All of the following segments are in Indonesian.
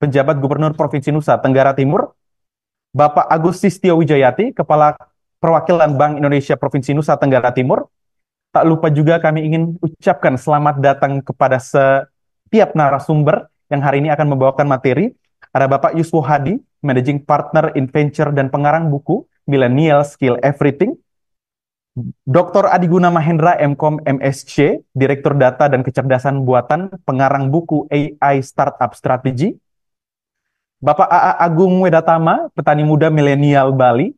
Penjabat Gubernur Provinsi Nusa Tenggara Timur, Bapak Agus Sistio Wijayati, Kepala Perwakilan Bank Indonesia Provinsi Nusa Tenggara Timur. Tak lupa juga kami ingin ucapkan selamat datang kepada setiap narasumber yang hari ini akan membawakan materi. Ada Bapak Yuswo Hadi, Managing Partner in Venture dan pengarang buku Millennial Skill Everything. Dr. Adiguna Mahendra, MKom MSc, Direktur Data dan Kecerdasan Buatan, pengarang buku AI Startup Strategy. Bapak AA Agung Wedatama, petani muda milenial Bali.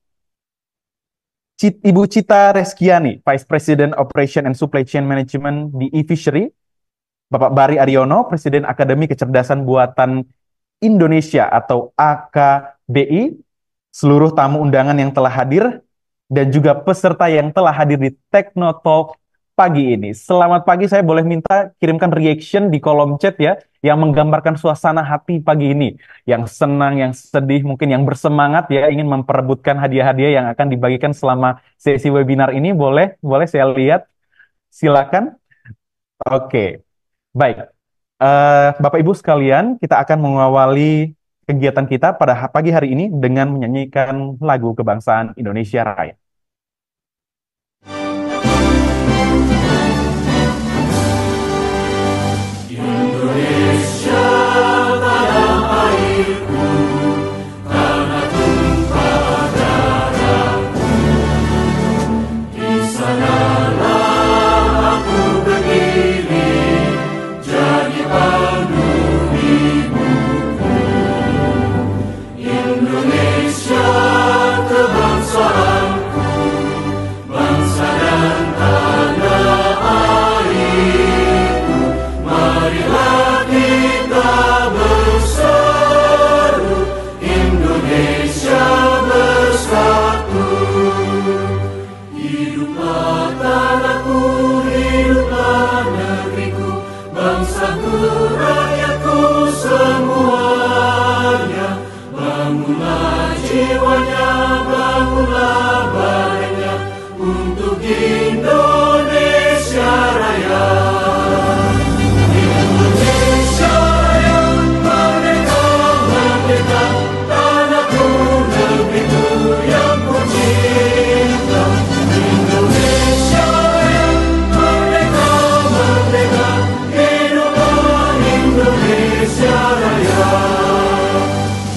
Ibu Cita Reskiani, Vice President Operation and Supply Chain Management di eFishery. Bapak Bari Aryono, Presiden Akademi Kecerdasan Buatan Indonesia atau AKBI. Seluruh tamu undangan yang telah hadir dan juga peserta yang telah hadir di Teknotalk pagi ini. Selamat pagi, saya boleh minta kirimkan reaction di kolom chat ya, yang menggambarkan suasana hati pagi ini. Yang senang, yang sedih, mungkin yang bersemangat ya, ingin memperebutkan hadiah-hadiah yang akan dibagikan selama sesi webinar ini. Boleh saya lihat? Silakan. Oke, baik. Bapak Ibu sekalian, kita akan mengawali kegiatan kita pada pagi hari ini dengan menyanyikan lagu kebangsaan Indonesia Raya. Indonesia tanah airku, tanah tumpah darahku. Di sanalah aku berdiri, jadi pandu ibuku. Indonesia kebangsaanku, bangsa dan tanah airku. Marilah kita berseru, Indonesia bersatu. Hiduplah tanahku, hiduplah negeriku, bangsaku, rakyatku semuanya. Bangunlah jiwanya, bangunlah badannya untuk Indonesia Raya. Indonesia Raya, merdeka, merdeka, tanahku, negeriku yang ku cinta. Indonesia Raya, merdeka, merdeka, hiduplah Indonesia Raya.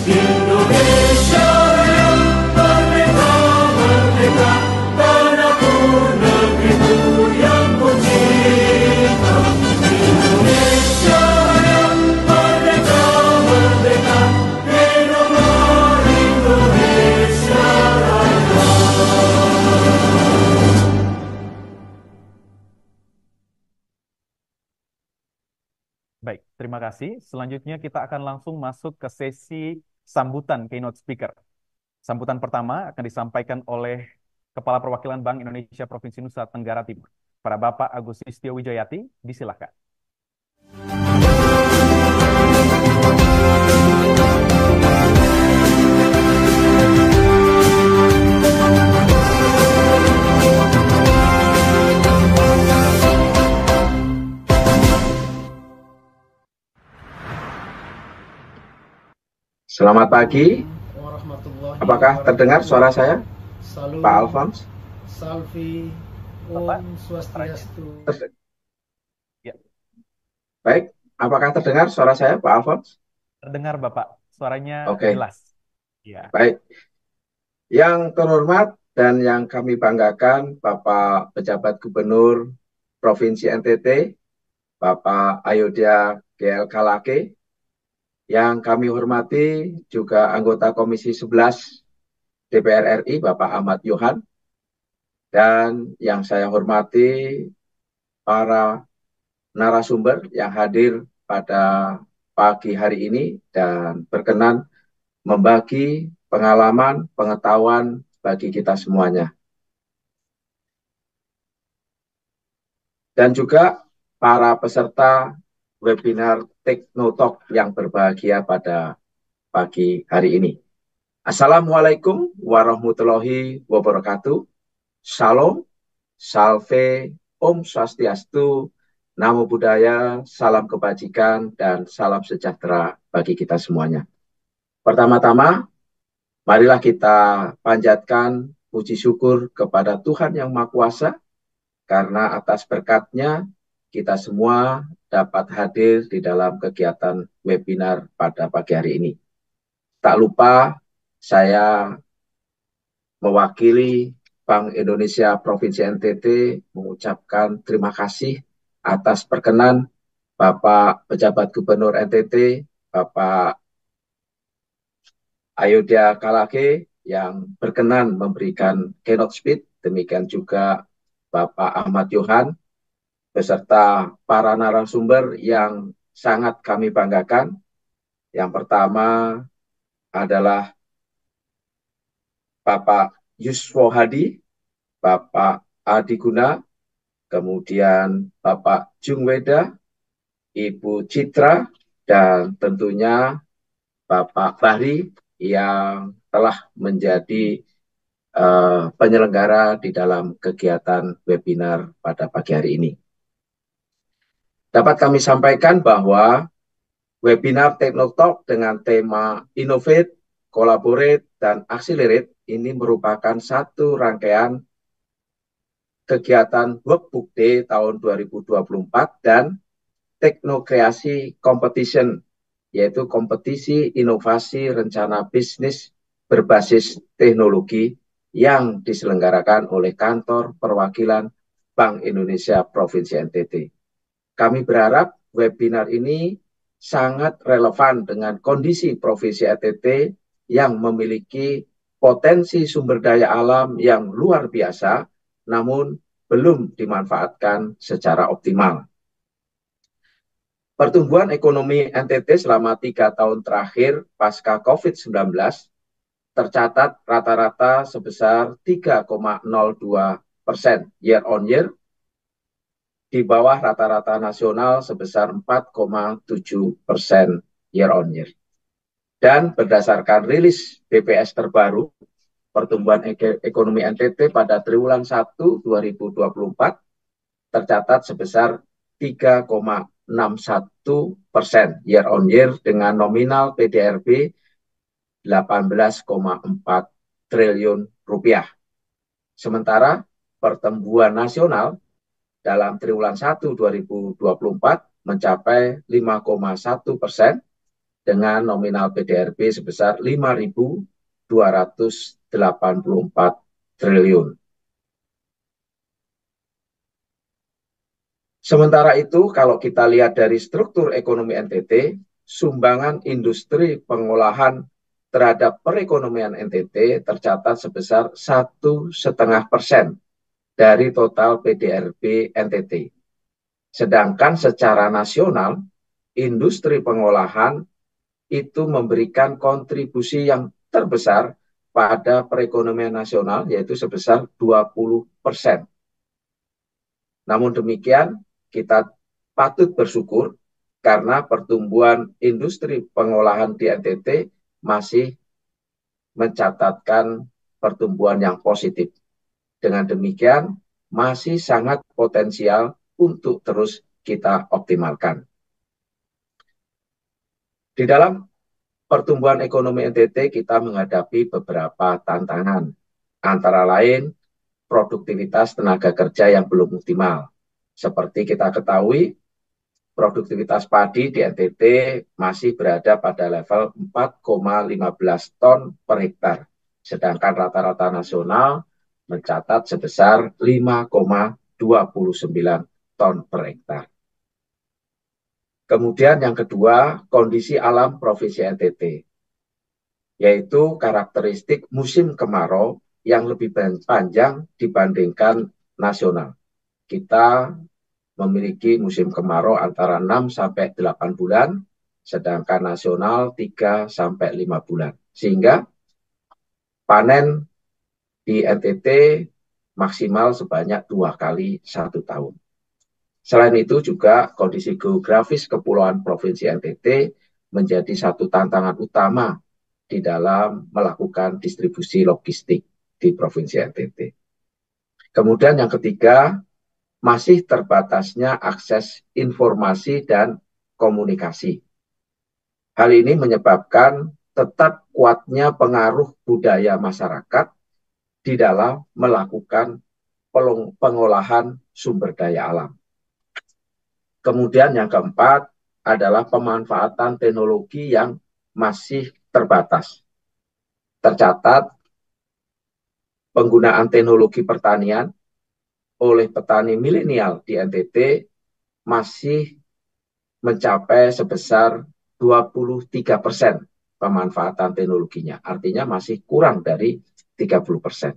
Indonesia Raya, merdeka, merdeka, tanahku, negeriku yang ku cinta. Indonesia Raya, merdeka, merdeka, hiduplah Indonesia Raya. Baik, terima kasih. Selanjutnya kita akan langsung masuk ke sesi sambutan keynote speaker. Sambutan pertama akan disampaikan oleh Kepala Perwakilan Bank Indonesia Provinsi Nusa Tenggara Timur, para Bapak Agus Sistio Wijayati, disilakan. Selamat pagi. Warahmatullahi Apakah terdengar suara saya, Salam, Pak Alphonse? Salvi, Bapak, Om Swastiastu. Ya, Baik, apakah terdengar suara saya, Pak Alphonse? terdengar Bapak, suaranya Oke, jelas. Ya, baik. Yang terhormat dan yang kami banggakan, Bapak Pejabat Gubernur Provinsi NTT, Bapak Ayodhya GL Kalake, yang kami hormati juga anggota Komisi 11 DPR RI, Bapak Ahmad Yohan, dan yang saya hormati para narasumber yang hadir pada pagi hari ini dan berkenan membagi pengalaman, pengetahuan bagi kita semuanya. Dan juga para peserta webinar Teknotalk yang berbahagia pada pagi hari ini. Assalamualaikum warahmatullahi wabarakatuh. Shalom, salve, Om Swastiastu, Namo Buddhaya, salam kebajikan, dan salam sejahtera bagi kita semuanya. Pertama-tama, marilah kita panjatkan puji syukur kepada Tuhan Yang Maha Kuasa, karena atas berkat-Nya kita semua dapat hadir di dalam kegiatan webinar pada pagi hari ini. Tak lupa, saya mewakili Bank Indonesia Provinsi NTT mengucapkan terima kasih atas perkenan Bapak Pejabat Gubernur NTT, Bapak Ayodhya Kalage, yang berkenan memberikan keynote speech, demikian juga Bapak Ahmad Yohan, beserta para narasumber yang sangat kami banggakan. Yang pertama adalah Bapak Yuswo Hadi, Bapak Adi Guna, kemudian Bapak Jung Weda, Ibu Citra, dan tentunya Bapak Bahri yang telah menjadi penyelenggara di dalam kegiatan webinar pada pagi hari ini. Dapat kami sampaikan bahwa webinar Technotalk dengan tema Innovate, Collaborate, dan Accelerate ini merupakan satu rangkaian kegiatan Workbook Day tahun 2024 dan Teknokreasi Competition, yaitu kompetisi inovasi rencana bisnis berbasis teknologi yang diselenggarakan oleh Kantor Perwakilan Bank Indonesia Provinsi NTT. Kami berharap webinar ini sangat relevan dengan kondisi Provinsi NTT yang memiliki potensi sumber daya alam yang luar biasa, namun belum dimanfaatkan secara optimal. Pertumbuhan ekonomi NTT selama 3 tahun terakhir pasca COVID-19 tercatat rata-rata sebesar 3,02% year on year, di bawah rata-rata nasional sebesar 4,7% year on year. Dan berdasarkan rilis BPS terbaru, pertumbuhan ekonomi NTT pada triwulan 1 2024 tercatat sebesar 3,61% year on year dengan nominal PDRB 18,4 triliun rupiah. Sementara pertumbuhan nasional dalam triwulan 1 2024 mencapai 5,1% dengan nominal PDRB sebesar 5.284 triliun. Sementara itu, kalau kita lihat dari struktur ekonomi NTT, sumbangan industri pengolahan terhadap perekonomian NTT tercatat sebesar 1,5% dari total PDRB NTT. Sedangkan secara nasional, industri pengolahan itu memberikan kontribusi yang terbesar pada perekonomian nasional, yaitu sebesar 20%. Namun demikian, kita patut bersyukur karena pertumbuhan industri pengolahan di NTT masih mencatatkan pertumbuhan yang positif. Dengan demikian, masih sangat potensial untuk terus kita optimalkan. Di dalam pertumbuhan ekonomi NTT, kita menghadapi beberapa tantangan, antara lain produktivitas tenaga kerja yang belum optimal. Seperti kita ketahui, produktivitas padi di NTT masih berada pada level 4,15 ton per hektar, sedangkan rata-rata nasional mencatat sebesar 5,29 ton per hektar. Kemudian yang kedua, kondisi alam Provinsi NTT, yaitu karakteristik musim kemarau yang lebih panjang dibandingkan nasional. Kita memiliki musim kemarau antara 6-8 bulan, sedangkan nasional 3-5 bulan. Sehingga panen di NTT maksimal sebanyak 2 kali 1 tahun. Selain itu juga kondisi geografis kepulauan Provinsi NTT menjadi satu tantangan utama di dalam melakukan distribusi logistik di Provinsi NTT. Kemudian yang ketiga, masih terbatasnya akses informasi dan komunikasi. Hal ini menyebabkan tetap kuatnya pengaruh budaya masyarakat di dalam melakukan pengolahan sumber daya alam. Kemudian yang keempat adalah pemanfaatan teknologi yang masih terbatas. Tercatat penggunaan teknologi pertanian oleh petani milenial di NTT masih mencapai sebesar 23% pemanfaatan teknologinya. Artinya masih kurang dari 30%.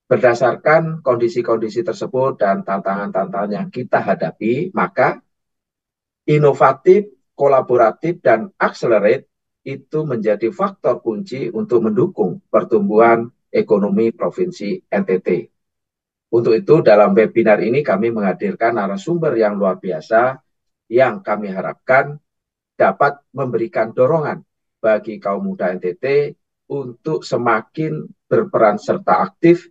Berdasarkan kondisi-kondisi tersebut dan tantangan-tantangan yang kita hadapi, maka inovatif, kolaboratif, dan accelerate itu menjadi faktor kunci untuk mendukung pertumbuhan ekonomi Provinsi NTT. Untuk itu, dalam webinar ini kami menghadirkan narasumber yang luar biasa yang kami harapkan dapat memberikan dorongan bagi kaum muda NTT untuk semakin berperan serta aktif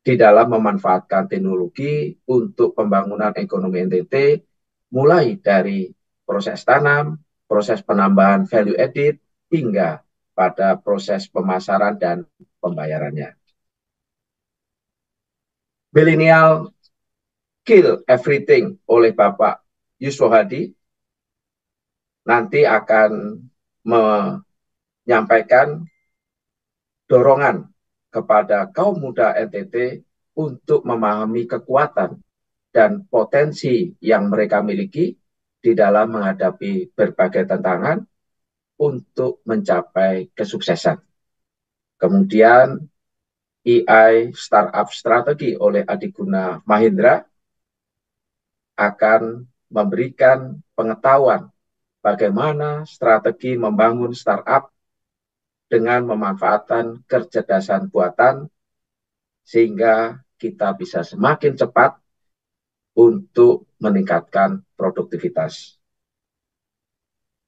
di dalam memanfaatkan teknologi untuk pembangunan ekonomi NTT, mulai dari proses tanam, proses penambahan value added, hingga pada proses pemasaran dan pembayarannya. Millennial Kill Everything oleh Bapak Yuswo Hadi nanti akan menyampaikan dorongan kepada kaum muda NTT untuk memahami kekuatan dan potensi yang mereka miliki di dalam menghadapi berbagai tantangan untuk mencapai kesuksesan. Kemudian EI Startup Strategi oleh Adiguna Mahindra akan memberikan pengetahuan bagaimana strategi membangun startup dengan memanfaatkan kecerdasan buatan sehingga kita bisa semakin cepat untuk meningkatkan produktivitas.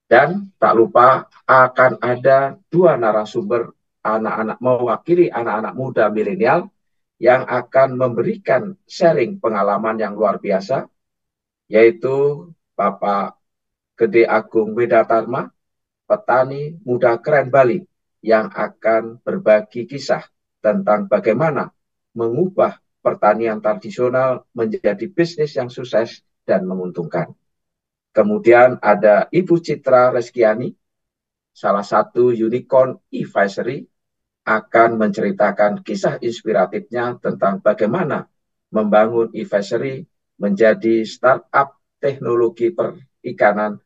Dan tak lupa akan ada dua narasumber anak-anak mewakili anak-anak muda milenial yang akan memberikan sharing pengalaman yang luar biasa, yaitu Bapak Gede Agung Wedatarma, petani muda keren Bali, yang akan berbagi kisah tentang bagaimana mengubah pertanian tradisional menjadi bisnis yang sukses dan menguntungkan. Kemudian ada Ibu Citra Reskiani, salah satu unicorn e-fishery, akan menceritakan kisah inspiratifnya tentang bagaimana membangun e-fishery menjadi startup teknologi perikanan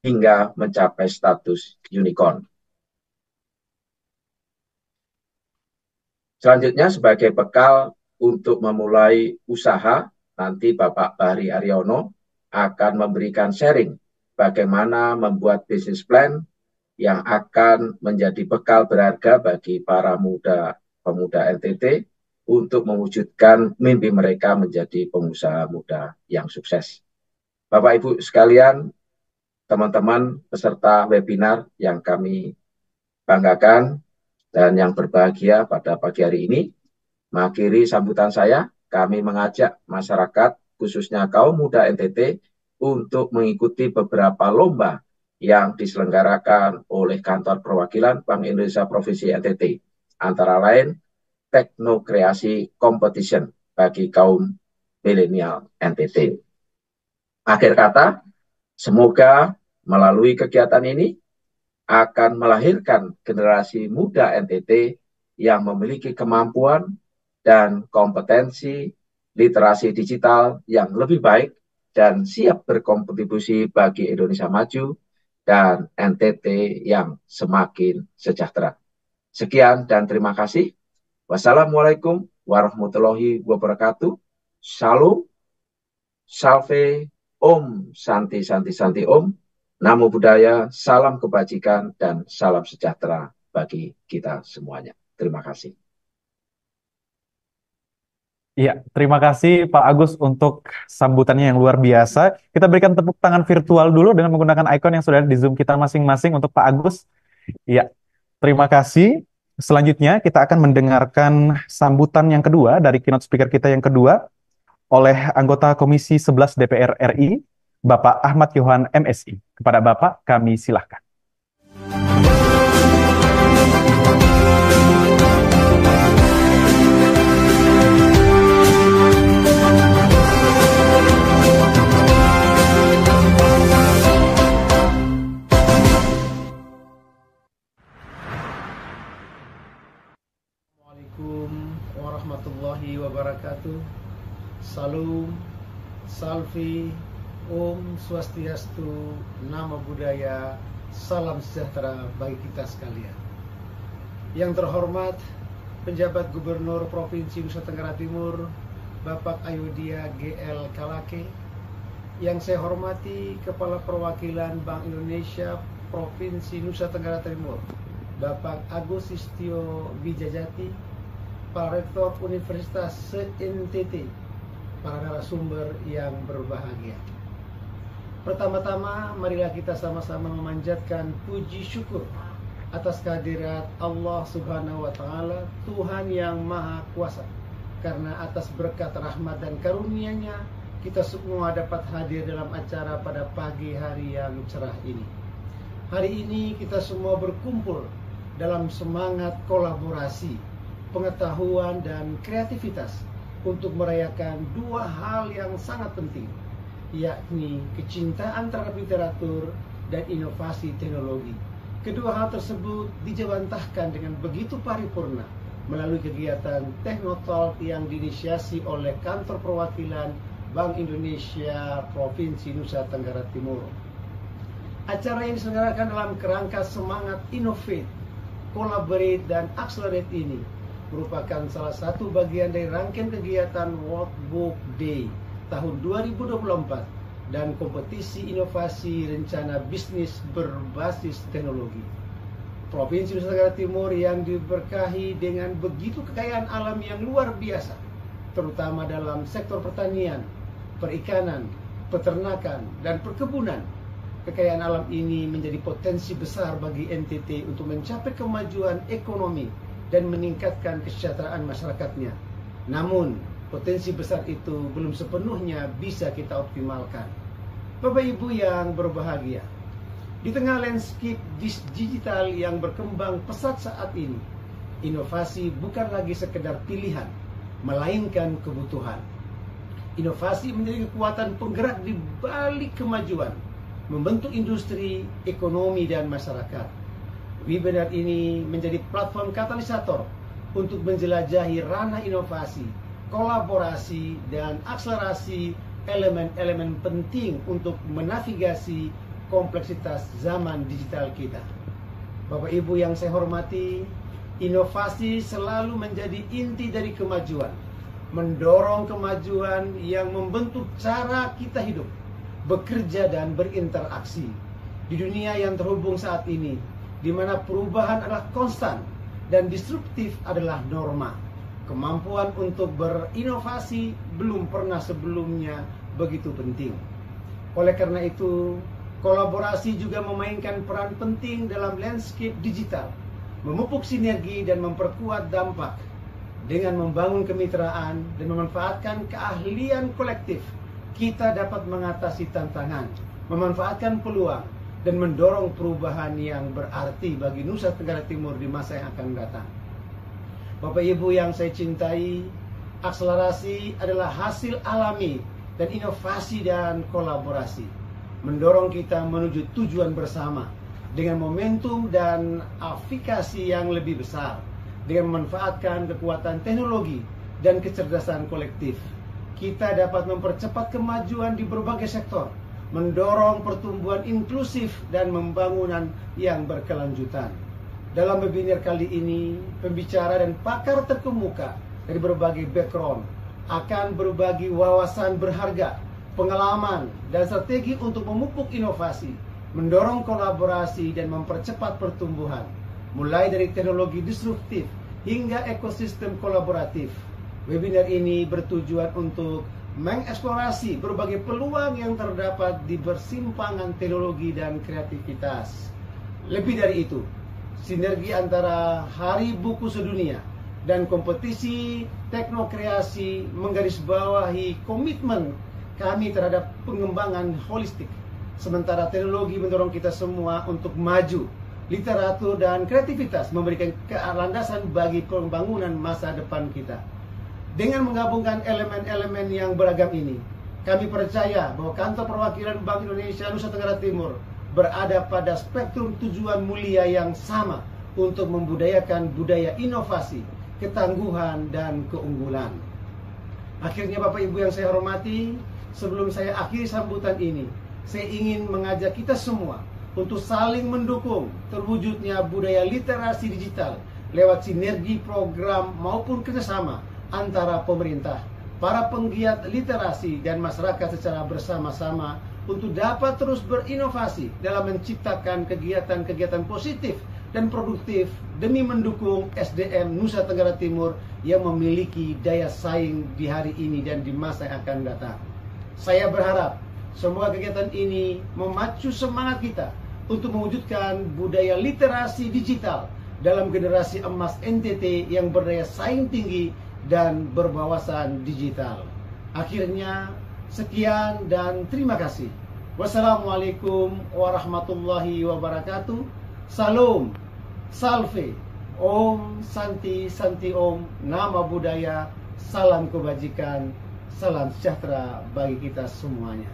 hingga mencapai status unicorn. Selanjutnya sebagai bekal untuk memulai usaha, nanti Bapak Bahri Aryono akan memberikan sharing bagaimana membuat bisnis plan yang akan menjadi bekal berharga bagi para pemuda NTT untuk mewujudkan mimpi mereka menjadi pengusaha muda yang sukses. Bapak Ibu sekalian, teman-teman peserta webinar yang kami banggakan dan yang berbahagia pada pagi hari ini, mengakhiri sambutan saya, kami mengajak masyarakat, khususnya kaum muda NTT, untuk mengikuti beberapa lomba yang diselenggarakan oleh Kantor Perwakilan Bank Indonesia Provinsi NTT. Antara lain, Teknokreasi Competition bagi kaum milenial NTT. Akhir kata, semoga melalui kegiatan ini akan melahirkan generasi muda NTT yang memiliki kemampuan dan kompetensi literasi digital yang lebih baik dan siap berkontribusi bagi Indonesia maju dan NTT yang semakin sejahtera. Sekian dan terima kasih. Wassalamualaikum warahmatullahi wabarakatuh. Shalom, salve, om, santi, santi, santi, om. Namo Buddhaya, salam kebajikan, dan salam sejahtera bagi kita semuanya. Terima kasih. Iya, terima kasih Pak Agus untuk sambutannya yang luar biasa. Kita berikan tepuk tangan virtual dulu dengan menggunakan icon yang sudah ada di Zoom kita masing-masing untuk Pak Agus. Iya, terima kasih. Selanjutnya kita akan mendengarkan sambutan yang kedua dari keynote speaker kita yang kedua, oleh anggota Komisi 11 DPR RI, Bapak Ahmad Yohan MSI. Kepada Bapak kami silahkan. Assalamualaikum warahmatullahi wabarakatuh. Salam, salvi, Om Swastiastu, Namo Buddhaya, salam sejahtera bagi kita sekalian. Yang terhormat Penjabat Gubernur Provinsi Nusa Tenggara Timur, Bapak Ayodhya GL Kalake. Yang saya hormati Kepala Perwakilan Bank Indonesia Provinsi Nusa Tenggara Timur, Bapak Agus Istio Wijajati, Pak Rektor Universitas se-NTT, para narasumber yang berbahagia. Pertama-tama, marilah kita sama-sama memanjatkan puji syukur atas kehadirat Allah Subhanahu wa Ta'ala, Tuhan yang Maha Kuasa. Karena atas berkat rahmat dan karunia-Nya, kita semua dapat hadir dalam acara pada pagi hari yang cerah ini. Hari ini kita semua berkumpul dalam semangat kolaborasi, pengetahuan, dan kreativitas untuk merayakan dua hal yang sangat penting, yakni kecintaan terhadap literatur dan inovasi teknologi. Kedua hal tersebut dijawantahkan dengan begitu paripurna melalui kegiatan Technotalk yang diinisiasi oleh Kantor Perwakilan Bank Indonesia Provinsi Nusa Tenggara Timur. Acara yang diselenggarakan dalam kerangka semangat innovate, collaborate, dan accelerate ini merupakan salah satu bagian dari rangkaian kegiatan World Book Day tahun 2024 dan kompetisi inovasi rencana bisnis berbasis teknologi. Provinsi Nusa Tenggara Timur yang diberkahi dengan begitu kekayaan alam yang luar biasa, terutama dalam sektor pertanian, perikanan, peternakan, dan perkebunan. Kekayaan alam ini menjadi potensi besar bagi NTT untuk mencapai kemajuan ekonomi dan meningkatkan kesejahteraan masyarakatnya. Namun, potensi besar itu belum sepenuhnya bisa kita optimalkan. Bapak Ibu yang berbahagia, di tengah landscape digital yang berkembang pesat saat ini, inovasi bukan lagi sekedar pilihan, melainkan kebutuhan. Inovasi menjadi kekuatan penggerak di balik kemajuan, membentuk industri, ekonomi, dan masyarakat. Webinar ini menjadi platform katalisator untuk menjelajahi ranah inovasi, kolaborasi, dan akselerasi elemen-elemen penting untuk menavigasi kompleksitas zaman digital kita. Bapak Ibu yang saya hormati, inovasi selalu menjadi inti dari kemajuan, mendorong kemajuan yang membentuk cara kita hidup, bekerja, dan berinteraksi. Di dunia yang terhubung saat ini, di mana perubahan adalah konstan dan disruptif adalah norma, kemampuan untuk berinovasi belum pernah sebelumnya begitu penting. Oleh karena itu, kolaborasi juga memainkan peran penting dalam landscape digital, memupuk sinergi dan memperkuat dampak. Dengan membangun kemitraan dan memanfaatkan keahlian kolektif, kita dapat mengatasi tantangan, memanfaatkan peluang, dan mendorong perubahan yang berarti bagi Nusa Tenggara Timur di masa yang akan datang. Bapak Ibu yang saya cintai, akselerasi adalah hasil alami dan inovasi dan kolaborasi, mendorong kita menuju tujuan bersama dengan momentum dan aplikasi yang lebih besar, dengan memanfaatkan kekuatan teknologi dan kecerdasan kolektif. Kita dapat mempercepat kemajuan di berbagai sektor, mendorong pertumbuhan inklusif dan pembangunan yang berkelanjutan. Dalam webinar kali ini, pembicara dan pakar terkemuka dari berbagai background akan berbagi wawasan berharga, pengalaman, dan strategi untuk memupuk inovasi, mendorong kolaborasi, dan mempercepat pertumbuhan, mulai dari teknologi disruptif hingga ekosistem kolaboratif. Webinar ini bertujuan untuk mengeksplorasi berbagai peluang yang terdapat di persimpangan teknologi dan kreativitas. Lebih dari itu, sinergi antara Hari Buku Sedunia dan kompetisi teknokreasi menggarisbawahi komitmen kami terhadap pengembangan holistik. Sementara teknologi mendorong kita semua untuk maju. Literatur dan kreativitas memberikan landasan bagi pembangunan masa depan kita. Dengan menggabungkan elemen-elemen yang beragam ini, kami percaya bahwa Kantor Perwakilan Bank Indonesia Nusa Tenggara Timur berada pada spektrum tujuan mulia yang sama untuk membudayakan budaya inovasi, ketangguhan, dan keunggulan. Akhirnya Bapak Ibu yang saya hormati, sebelum saya akhiri sambutan ini, saya ingin mengajak kita semua untuk saling mendukung terwujudnya budaya literasi digital lewat sinergi program maupun kerjasama antara pemerintah, para penggiat literasi, dan masyarakat secara bersama-sama untuk dapat terus berinovasi dalam menciptakan kegiatan-kegiatan positif dan produktif demi mendukung SDM Nusa Tenggara Timur yang memiliki daya saing di hari ini dan di masa yang akan datang. Saya berharap semoga kegiatan ini memacu semangat kita untuk mewujudkan budaya literasi digital dalam generasi emas NTT yang berdaya saing tinggi dan berwawasan digital. Akhirnya, sekian dan terima kasih. Wassalamualaikum warahmatullahi wabarakatuh. Salam, salve, om, santi, santi om, nama budaya, salam kebajikan, salam sejahtera bagi kita semuanya.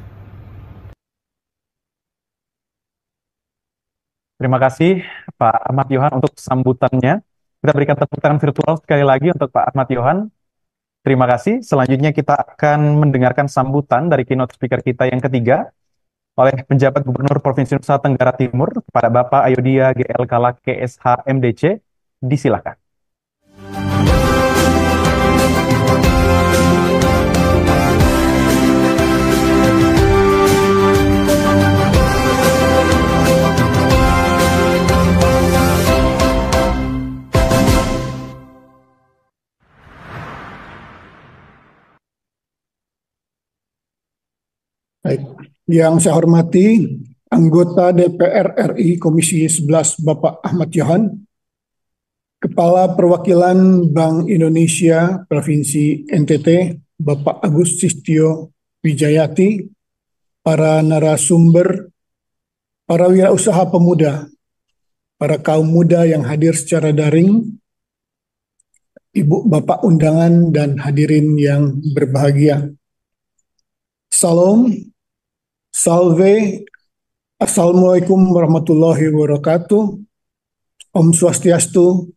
Terima kasih Pak Ahmad Yohan untuk sambutannya. Kita berikan tepuk tangan virtual sekali lagi untuk Pak Ahmad Yohan. Terima kasih. Selanjutnya kita akan mendengarkan sambutan dari keynote speaker kita yang ketiga oleh penjabat Gubernur Provinsi Nusa Tenggara Timur kepada Bapak Ayodia GL Kalak KSH MDC. Disilakan. Baik, yang saya hormati anggota DPR RI Komisi 11 Bapak Ahmad Yohan, Kepala Perwakilan Bank Indonesia Provinsi NTT Bapak Agus Sistio Wijayati, para narasumber, para wirausaha pemuda, para kaum muda yang hadir secara daring, Ibu Bapak undangan dan hadirin yang berbahagia. Salam, salve, assalamualaikum warahmatullahi wabarakatuh, Om Swastiastu,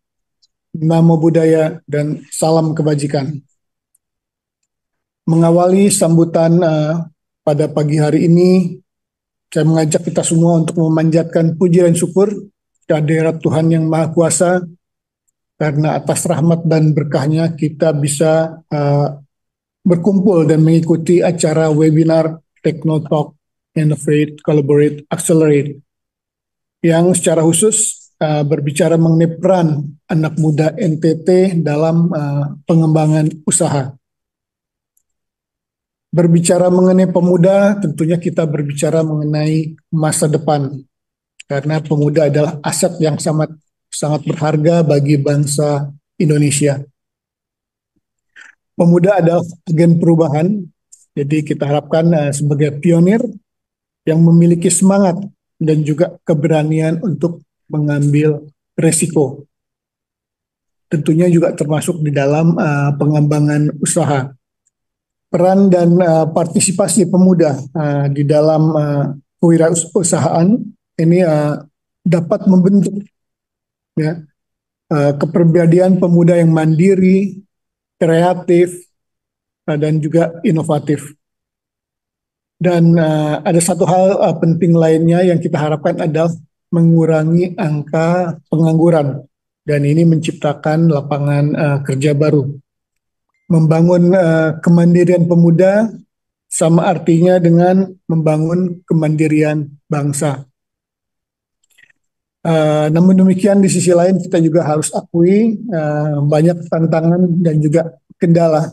Namo Buddhaya, dan salam kebajikan. Mengawali sambutan pada pagi hari ini, saya mengajak kita semua untuk memanjatkan puji dan syukur kehadirat Tuhan Yang Maha Kuasa, karena atas rahmat dan berkahnya kita bisa berkumpul dan mengikuti acara webinar Technotalk, Innovate, Collaborate, Accelerate, yang secara khusus berbicara mengenai peran anak muda NTT dalam pengembangan usaha. Berbicara mengenai pemuda, tentunya kita berbicara mengenai masa depan, karena pemuda adalah aset yang sangat berharga bagi bangsa Indonesia. Pemuda adalah agen perubahan, jadi kita harapkan sebagai pionir yang memiliki semangat dan juga keberanian untuk mengambil resiko. Tentunya juga termasuk di dalam pengembangan usaha. Peran dan partisipasi pemuda di dalam kewirausahaan ini dapat membentuk kepribadian pemuda yang mandiri, kreatif, dan juga inovatif. Dan ada satu hal penting lainnya yang kita harapkan adalah mengurangi angka pengangguran, dan ini menciptakan lapangan kerja baru. Membangun kemandirian pemuda sama artinya dengan membangun kemandirian bangsa. Namun demikian, di sisi lain kita juga harus akui banyak tantangan dan juga kendala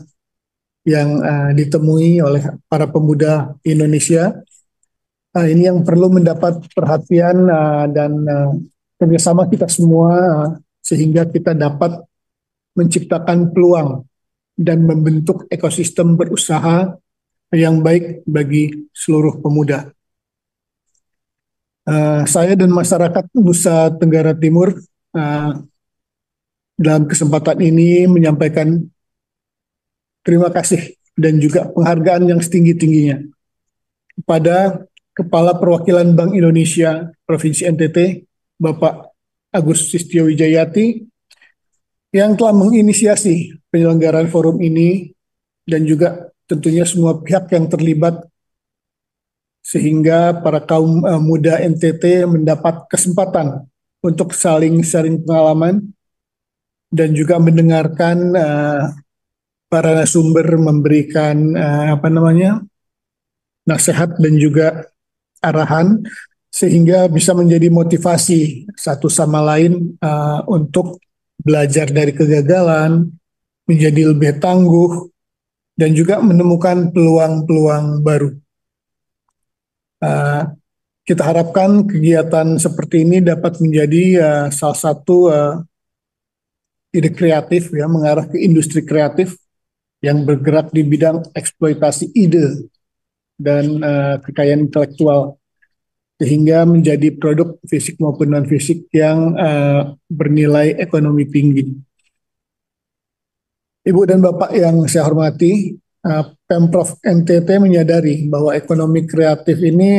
yang ditemui oleh para pemuda Indonesia. Ini yang perlu mendapat perhatian dan kerjasama kita semua, sehingga kita dapat menciptakan peluang dan membentuk ekosistem berusaha yang baik bagi seluruh pemuda. Saya dan masyarakat Nusa Tenggara Timur dalam kesempatan ini menyampaikan terima kasih dan juga penghargaan yang setinggi-tingginya kepada Kepala Perwakilan Bank Indonesia Provinsi NTT, Bapak Agus Sistio Wijayati, yang telah menginisiasi penyelenggaraan forum ini dan juga tentunya semua pihak yang terlibat sehingga para kaum muda NTT mendapat kesempatan untuk saling sharing pengalaman dan juga mendengarkan para narasumber memberikan nasihat dan juga arahan sehingga bisa menjadi motivasi satu sama lain untuk belajar dari kegagalan, menjadi lebih tangguh, dan juga menemukan peluang-peluang baru. Kita harapkan kegiatan seperti ini dapat menjadi salah satu ide kreatif ya, mengarah ke industri kreatif yang bergerak di bidang eksploitasi ide dan kekayaan intelektual sehingga menjadi produk fisik maupun non fisik yang bernilai ekonomi tinggi. Ibu dan Bapak yang saya hormati, Pemprov NTT menyadari bahwa ekonomi kreatif ini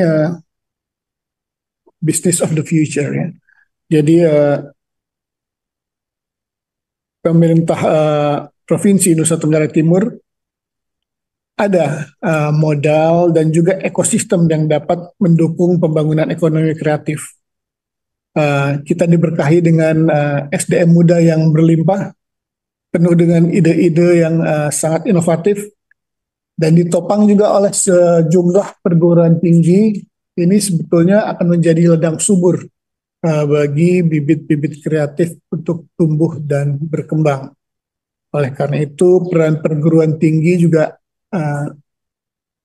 business of the future ya. Jadi pemerintah Provinsi Nusa Tenggara Timur ada modal dan juga ekosistem yang dapat mendukung pembangunan ekonomi kreatif. Kita diberkahi dengan SDM muda yang berlimpah, penuh dengan ide-ide yang sangat inovatif, dan ditopang juga oleh sejumlah perguruan tinggi. Ini sebetulnya akan menjadi ladang subur bagi bibit-bibit kreatif untuk tumbuh dan berkembang. Oleh karena itu, peran perguruan tinggi juga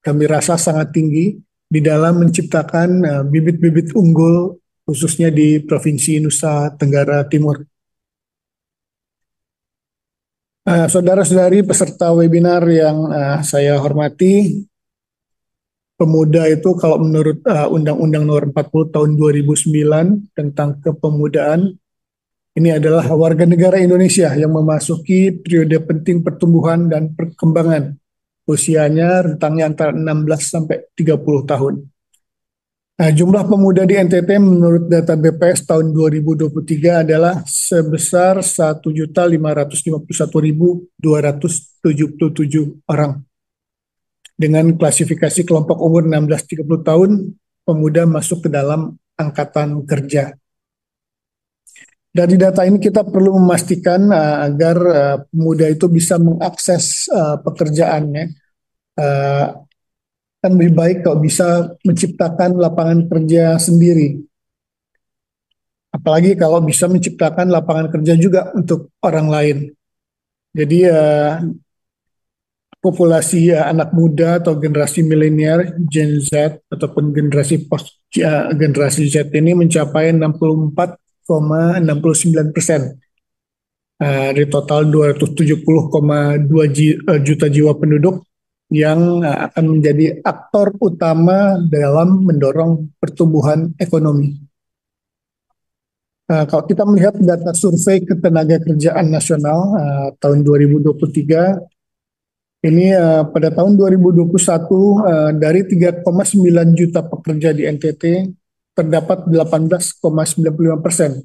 kami rasa sangat tinggi di dalam menciptakan bibit-bibit unggul khususnya di Provinsi Nusa Tenggara Timur. Saudara-saudari peserta webinar yang saya hormati, pemuda itu kalau menurut Undang-Undang Nomor 40 Tahun 2009 tentang kepemudaan, ini adalah warga negara Indonesia yang memasuki periode penting pertumbuhan dan perkembangan. Usianya rentangnya antara 16 sampai 30 tahun. Jumlah pemuda di NTT menurut data BPS tahun 2023 adalah sebesar 1.551.277 orang. Dengan klasifikasi kelompok umur 16-30 tahun, pemuda masuk ke dalam angkatan kerja. Dari data ini kita perlu memastikan agar pemuda itu bisa mengakses pekerjaannya. Kan lebih baik kalau bisa menciptakan lapangan kerja sendiri. Apalagi kalau bisa menciptakan lapangan kerja juga untuk orang lain. Jadi populasi anak muda atau generasi milenial, Gen Z ataupun generasi Z ini mencapai 64,69% dari total 270,2 juta jiwa penduduk yang akan menjadi aktor utama dalam mendorong pertumbuhan ekonomi. Kalau kita melihat data survei Ketenagakerjaan Nasional tahun 2023, ini pada tahun 2021 dari 3,9 juta pekerja di NTT terdapat 18,95%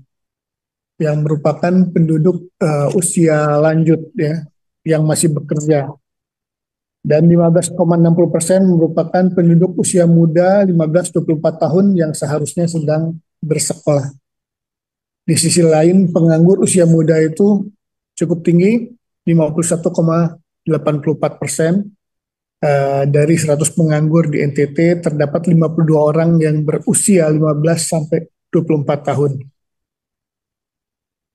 yang merupakan penduduk usia lanjut ya yang masih bekerja. Dan 15,60% merupakan penduduk usia muda 15-24 tahun yang seharusnya sedang bersekolah. Di sisi lain, penganggur usia muda itu cukup tinggi, 51,84%. Dari 100 penganggur di NTT, terdapat 52 orang yang berusia 15-24 tahun.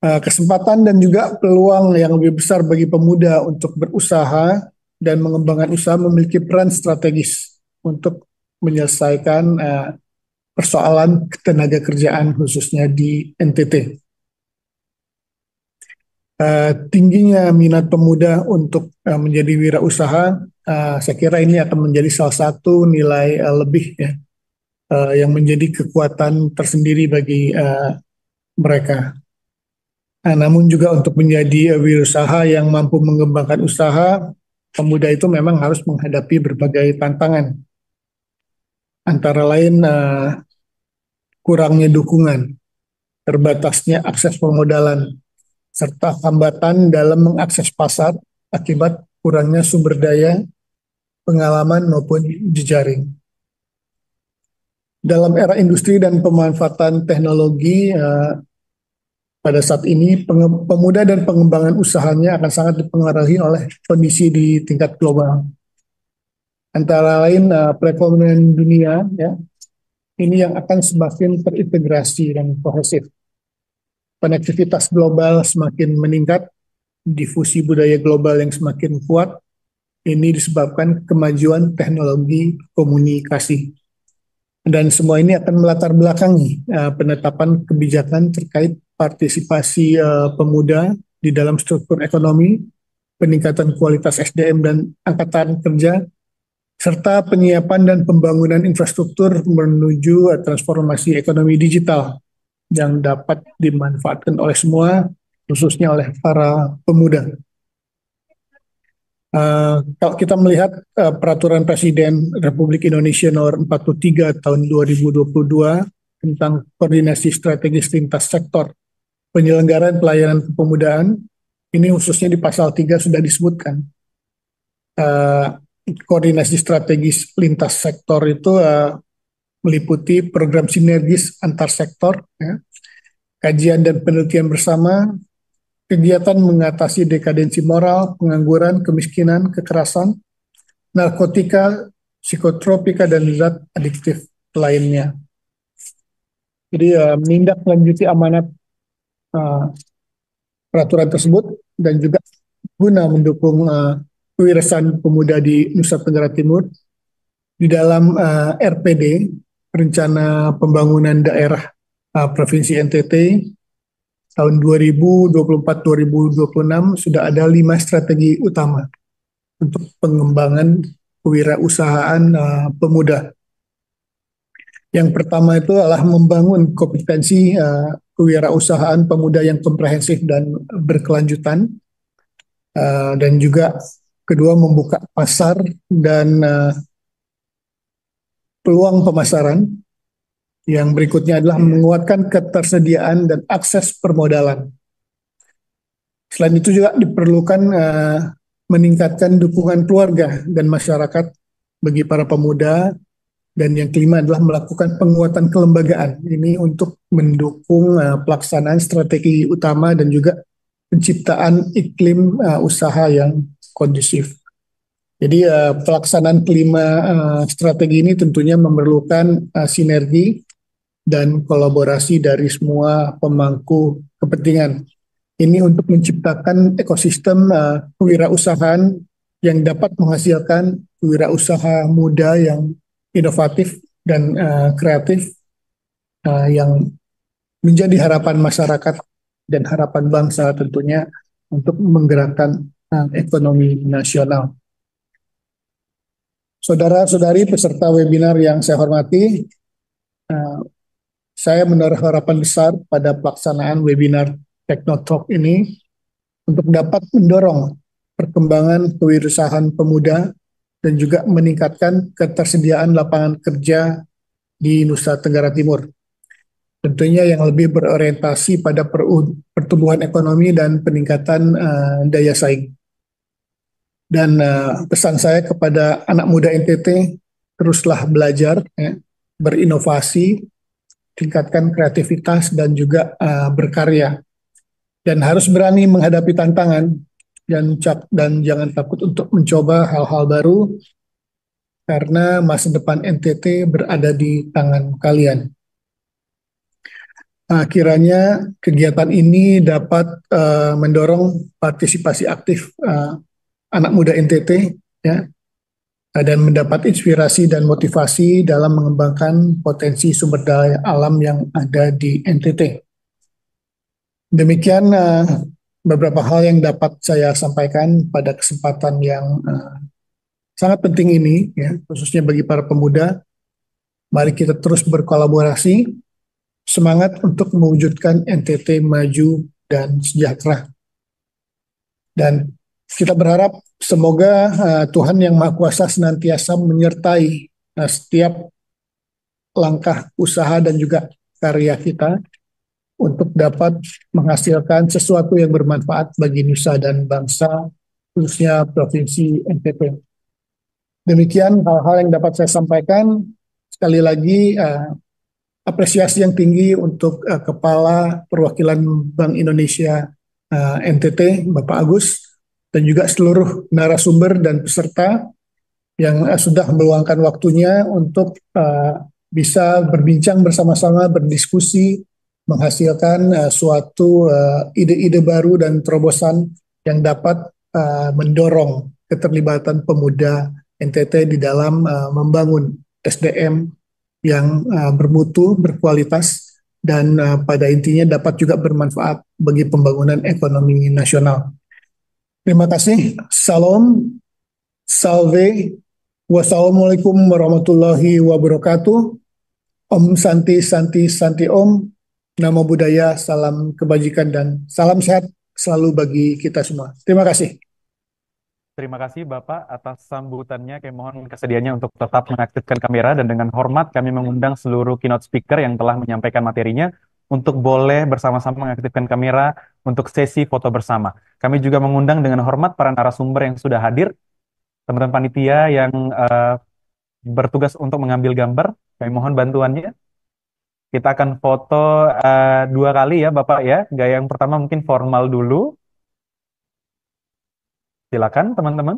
Kesempatan dan juga peluang yang lebih besar bagi pemuda untuk berusaha dan mengembangkan usaha memiliki peran strategis untuk menyelesaikan persoalan ketenaga kerjaan khususnya di NTT. tingginya minat pemuda untuk menjadi wirausaha, saya kira ini akan menjadi salah satu nilai lebih ya, yang menjadi kekuatan tersendiri bagi mereka. Namun juga untuk menjadi wirausaha yang mampu mengembangkan usaha, pemuda itu memang harus menghadapi berbagai tantangan. Antara lain kurangnya dukungan, terbatasnya akses permodalan, serta hambatan dalam mengakses pasar akibat kurangnya sumber daya, pengalaman maupun jejaring. Dalam era industri dan pemanfaatan teknologi, pada saat ini pemuda dan pengembangan usahanya akan sangat dipengaruhi oleh kondisi di tingkat global. Antara lain perekonomian dunia ya, ini yang akan semakin terintegrasi dan kohesif. Konektivitas global semakin meningkat, difusi budaya global yang semakin kuat. Ini disebabkan kemajuan teknologi komunikasi. Dan semua ini akan melatar belakangi penetapan kebijakan terkait partisipasi pemuda di dalam struktur ekonomi, peningkatan kualitas SDM dan angkatan kerja, serta penyiapan dan pembangunan infrastruktur menuju transformasi ekonomi digital yang dapat dimanfaatkan oleh semua, khususnya oleh para pemuda. Kalau kita melihat peraturan Presiden Republik Indonesia nomor 43 tahun 2022 tentang koordinasi strategis lintas sektor penyelenggaraan pelayanan kepemudaan, ini khususnya di pasal 3 sudah disebutkan. Koordinasi strategis lintas sektor itu meliputi program sinergis antar sektor, ya, kajian dan penelitian bersama, kegiatan mengatasi dekadensi moral, pengangguran, kemiskinan, kekerasan, narkotika, psikotropika, dan zat adiktif lainnya. Jadi menindaklanjuti amanat peraturan tersebut dan juga guna mendukung kewirausahaan pemuda di Nusa Tenggara Timur di dalam RPD, Rencana Pembangunan Daerah Provinsi NTT, tahun 2024-2026 sudah ada 5 strategi utama untuk pengembangan kewirausahaan pemuda. Yang pertama itu adalah membangun kompetensi kewirausahaan pemuda yang komprehensif dan berkelanjutan, dan juga kedua membuka pasar dan peluang pemasaran. Yang berikutnya adalah menguatkan ketersediaan dan akses permodalan. Selain itu juga diperlukan meningkatkan dukungan keluarga dan masyarakat bagi para pemuda. Dan yang kelima adalah melakukan penguatan kelembagaan. Ini untuk mendukung pelaksanaan strategi utama dan juga penciptaan iklim usaha yang kondusif. Jadi pelaksanaan kelima strategi ini tentunya memerlukan sinergi dan kolaborasi dari semua pemangku kepentingan. Ini untuk menciptakan ekosistem kewirausahaan yang dapat menghasilkan wirausaha muda yang inovatif dan kreatif, yang menjadi harapan masyarakat dan harapan bangsa tentunya untuk menggerakkan ekonomi nasional. Saudara-saudari peserta webinar yang saya hormati, saya menaruh harapan besar pada pelaksanaan webinar Teknotalk ini untuk dapat mendorong perkembangan kewirausahaan pemuda dan juga meningkatkan ketersediaan lapangan kerja di Nusa Tenggara Timur. Tentunya yang lebih berorientasi pada pertumbuhan ekonomi dan peningkatan daya saing. Dan pesan saya kepada anak muda NTT, teruslah belajar, ya, berinovasi, tingkatkan kreativitas dan juga berkarya. Dan harus berani menghadapi tantangan dan jangan takut untuk mencoba hal-hal baru karena masa depan NTT berada di tangan kalian. Kiranya kegiatan ini dapat mendorong partisipasi aktif anak muda NTT, ya, dan mendapat inspirasi dan motivasi dalam mengembangkan potensi sumber daya alam yang ada di NTT. Demikian beberapa hal yang dapat saya sampaikan pada kesempatan yang sangat penting ini, ya, khususnya bagi para pemuda. Mari kita terus berkolaborasi, semangat untuk mewujudkan NTT maju dan sejahtera. Dan kita berharap semoga Tuhan Yang Maha Kuasa senantiasa menyertai setiap langkah usaha dan juga karya kita untuk dapat menghasilkan sesuatu yang bermanfaat bagi nusa dan bangsa, khususnya Provinsi NTT. Demikian hal-hal yang dapat saya sampaikan. Sekali lagi, apresiasi yang tinggi untuk Kepala Perwakilan Bank Indonesia NTT, Bapak Agus, dan juga seluruh narasumber dan peserta yang sudah meluangkan waktunya untuk bisa berbincang bersama-sama, berdiskusi, menghasilkan suatu ide-ide baru dan terobosan yang dapat mendorong keterlibatan pemuda NTT di dalam membangun SDM yang bermutu, berkualitas, dan pada intinya dapat juga bermanfaat bagi pembangunan ekonomi nasional. Terima kasih. Salam, salve, wassalamualaikum warahmatullahi wabarakatuh. Om Santi Santi Santi Om. Namo Buddhaya, salam kebajikan dan salam sehat selalu bagi kita semua. Terima kasih. Terima kasih Bapak atas sambutannya. Kami mohon kesediaannya untuk tetap mengaktifkan kamera dan dengan hormat kami mengundang seluruh keynote speaker yang telah menyampaikan materinya untuk boleh bersama-sama mengaktifkan kamera untuk sesi foto bersama. Kami juga mengundang dengan hormat para narasumber yang sudah hadir, teman-teman panitia yang bertugas untuk mengambil gambar. Kami mohon bantuannya. Kita akan foto 2 kali ya Bapak ya. Gaya yang pertama mungkin formal dulu. Silakan teman-teman.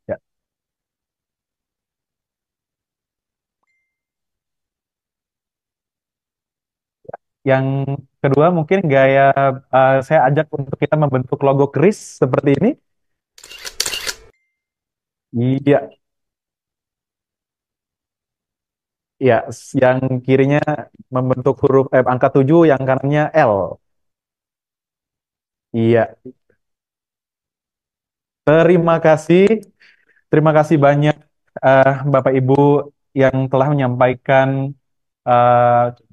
Ya. Yang kedua mungkin gaya saya ajak untuk kita membentuk logo keris seperti ini. Iya, iya. Yang kirinya membentuk huruf angka 7, yang kanannya L. Iya. Terima kasih. Terima kasih banyak Bapak Ibu yang telah menyampaikan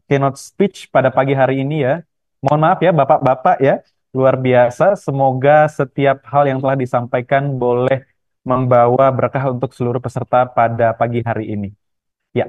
keynote speech pada pagi hari ini ya. Mohon maaf ya Bapak-Bapak ya, luar biasa. Semoga setiap hal yang telah disampaikan boleh membawa berkah untuk seluruh peserta pada pagi hari ini. Ya,